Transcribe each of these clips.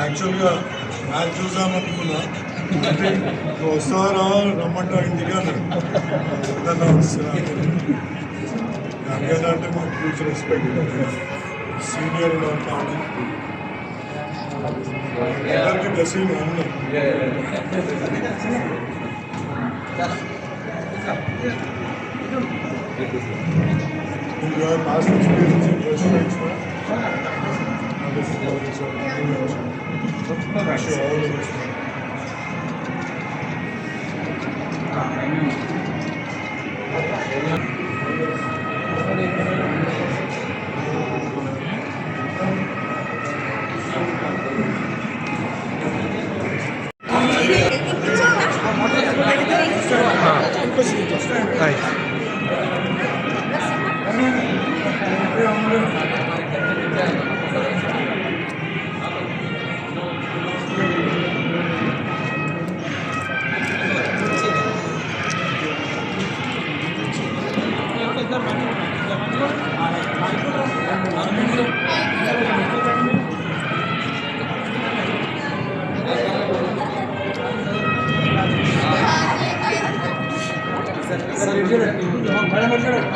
యాక్చువల్గా మ్యాచ్ చూసామనుకున్నా వస్తారా రమ్మంటే ఆయన దిగాను అంటే మాకు ఫ్యూచర్ రెస్పెక్ట్ సీనియర్ కాదు అందరికీ బ్లెస్సింగ్ అన్నీ your past experience in restaurants, wish you all the best.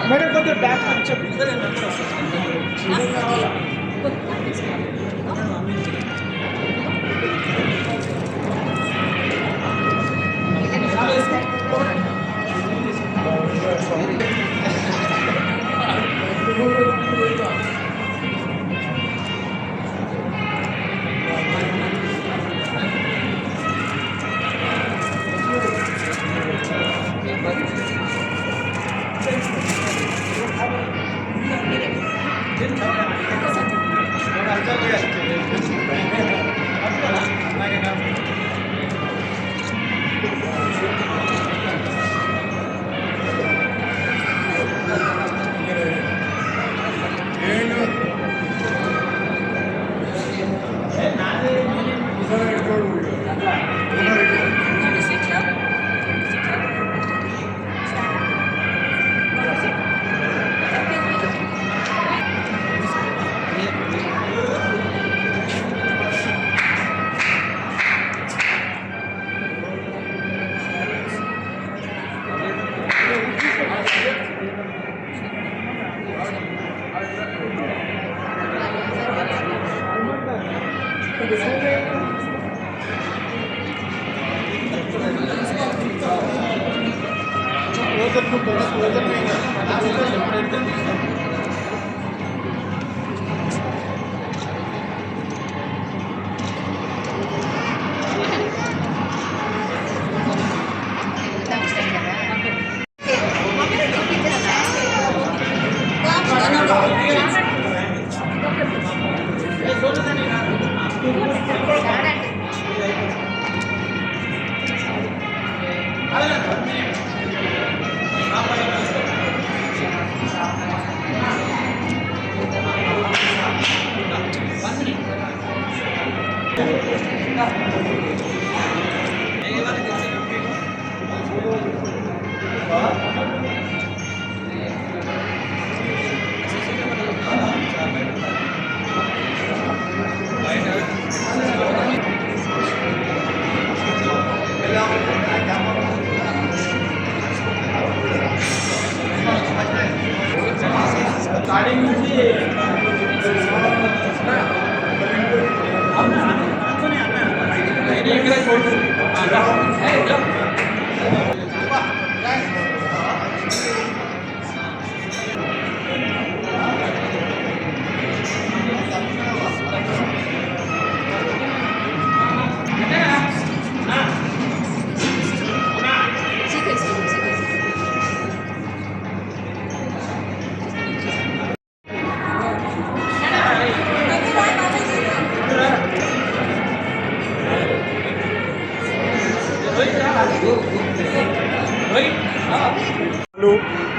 Madam को बैक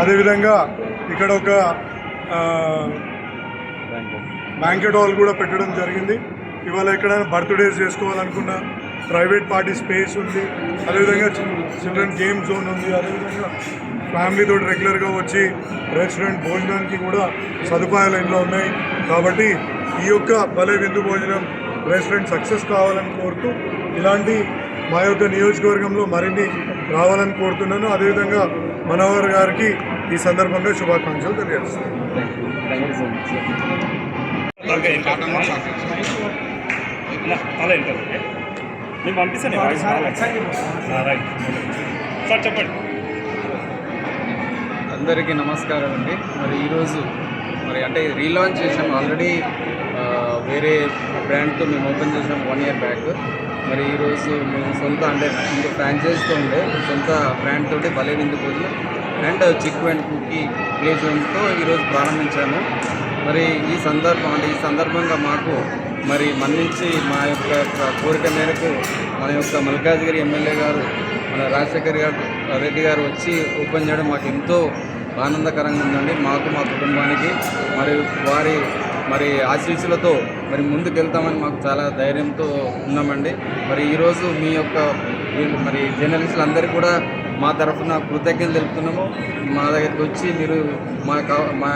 అదేవిధంగా ఇక్కడ ఒక బ్యాంకెట్ హాల్ కూడా పెట్టడం జరిగింది. ఇవాళ ఎక్కడైనా బర్త్డేస్ చేసుకోవాలనుకున్న ప్రైవేట్ పార్టీ స్పేస్ ఉంది, అదేవిధంగా చిల్డ్రన్ గేమ్ జోన్ ఉంది, అదేవిధంగా ఫ్యామిలీతో రెగ్యులర్గా వచ్చి రెస్టారెంట్ భోజనానికి కూడా సదుపాయాలు ఎన్నో ఉన్నాయి. కాబట్టి ఈ యొక్క భలే విందు భోజనం రెస్టారెంట్ సక్సెస్ కావాలని కోరుతూ ఇలాంటి మా యొక్క నియోజకవర్గంలో మరిన్ని రావాలని కోరుతున్నాను. అదేవిధంగా మనోహర్ గారికి ఈ సందర్భంగా శుభాకాంక్షలు తెలియజేస్తాను. అందరికీ నమస్కారం అండి. మరి ఈరోజు అంటే రీలాంచ్ చేసాము. ఆల్రెడీ వేరే బ్రాండ్తో మేము ఓపెన్ చేసాము 1 year బ్యాక్. మరి ఈరోజు మేము సొంత ఇంకా ఫ్రాంచైజ్తో ఉండే సొంత బ్రాండ్ తోటి భలే విందు భోజనం అండ్ చిక్కు అండ్ కుకీ ప్లే జోన్తో ఈరోజు ప్రారంభించాము. మరి ఈ సందర్భంగా మాకు మరి మన్నించి మా యొక్క కోరిక మేరకు మన యొక్క మల్కాజ్గిరి ఎమ్మెల్యే గారు మన రాజశేఖర్ రెడ్డి గారు వచ్చి ఓపెన్ చేయడం మాకు ఎంతో ఆనందకరంగా ఉందండి. మాకు మా కుటుంబానికి వారి ఆశీస్సులతో ముందుకెళ్తామని మాకు చాలా ధైర్యంతో ఉన్నామండి. ఈరోజు మీ యొక్క జర్నలిస్టులందరికీ కూడా మా తరఫున కృతజ్ఞతలు తెలుపుతున్నాము. మా దగ్గరికి వచ్చి మీరు మా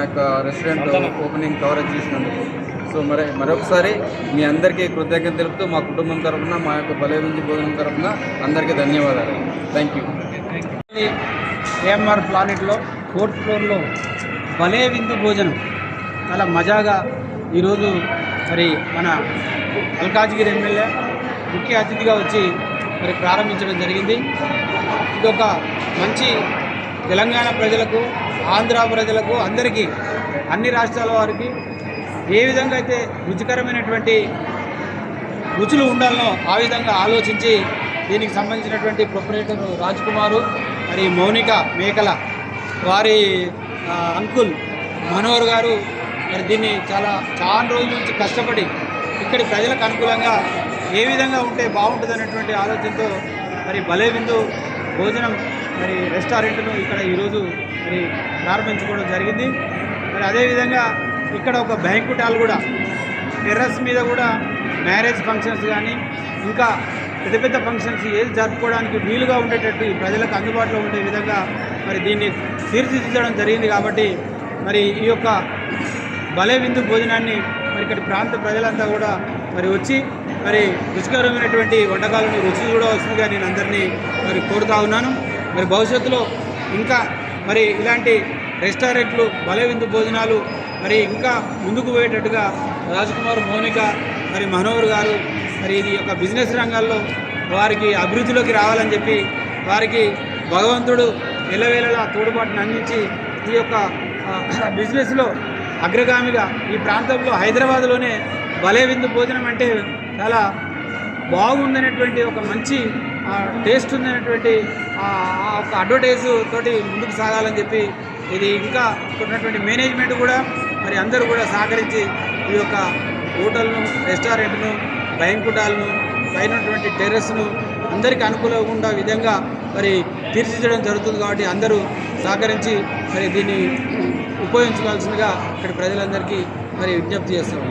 యొక్క రెస్టారెంట్ ఓపెనింగ్ కవరేజ్ చేసినందుకు. సో మరొకసారి మీ అందరికీ కృతజ్ఞతలు తెలుపుతూ మా కుటుంబం తరఫున మా యొక్క భలే విందు భోజనం తరఫున అందరికీ ధన్యవాదాలు. Thank you. ఏఎంఆర్ ప్లానెట్లో 4th floorలో భలే విందు భోజనం చాలా మజాగా ఈరోజు మన మల్కాజ్గిరి ఎమ్మెల్యే ముఖ్య అతిథిగా వచ్చి ప్రారంభించడం జరిగింది. ఇదొక మంచి తెలంగాణ ప్రజలకు, ఆంధ్ర ప్రజలకు, అందరికీ అన్ని రాష్ట్రాల వారికి ఏ విధంగా అయితే రుచికరమైనటువంటి రుచులు ఉండాలనో ఆ విధంగా ఆలోచించి దీనికి సంబంధించినటువంటి ప్రొపరేటర్ రాజ్ కుమారు, మౌనిక మేకల వారి అంకుల్ మనోహర్ గారు దీన్ని చాలా రోజుల నుంచి కష్టపడి ఇక్కడి ప్రజలకు అనుకూలంగా ఏ విధంగా ఉంటే బాగుంటుంది అనేటువంటి ఆలోచనతో భలే విందు భోజనం రెస్టారెంట్ను ఇక్కడ ఈరోజు ప్రారంభించుకోవడం జరిగింది. అదేవిధంగా ఇక్కడ ఒక బ్యాంక్వెట్ హాల్ కూడా టెర్రస్ మీద కూడా మ్యారేజ్ ఫంక్షన్స్ కానీ ఇంకా పెద్ద ఫంక్షన్స్ ఏది జరుపుకోవడానికి వీలుగా ఉండేటట్టు ప్రజలకు అందుబాటులో ఉండే విధంగా దీన్ని తీర్చిదిద్దడం జరిగింది. కాబట్టి ఈ యొక్క భలే విందు భోజనాన్ని ఇక్కడి ప్రాంత ప్రజలంతా కూడా వచ్చి రుచికరమైనటువంటి వంటకాలను రుచి చూడవలసిందిగా నేను అందరినీ కోరుతా ఉన్నాను. భవిష్యత్తులో ఇంకా ఇలాంటి రెస్టారెంట్లు భలే విందు భోజనాలు ఇంకా ముందుకు పోయేటట్టుగా రాజ్కుమార్, మౌనిక, మనోహర్ గారు ఇది యొక్క బిజినెస్ రంగాల్లో వారికి అభివృద్ధిలోకి రావాలని చెప్పి వారికి భగవంతుడు ఎల్లవేళలా తోడ్పాటును అందించి ఈ యొక్క బిజినెస్లో అగ్రగామిగా ఈ ప్రాంతంలో హైదరాబాద్లోనే భలే విందు భోజనం అంటే చాలా బాగుందనేటువంటి ఒక మంచి టేస్ట్ ఉందనేటువంటి ఒక అడ్వర్టైజ్ తోటి ముందుకు సాగాలని చెప్పి ఇది ఇంకా ఉన్నటువంటి మేనేజ్మెంట్ కూడా అందరూ కూడా సహకరించి ఈ యొక్క హోటల్ను, రెస్టారెంట్ను, బ్యాంక్వెట్ హాల్ను, పైనటువంటి టెర్రస్ను అందరికీ అనుకూలంగా విధంగా తీర్చిదిద్దడం జరుగుతుంది. కాబట్టి అందరూ సహకరించి దీన్ని ఉపయోగించుకోవాల్సిందిగా ఇక్కడ ప్రజలందరికీ విజ్ఞప్తి చేస్తాం.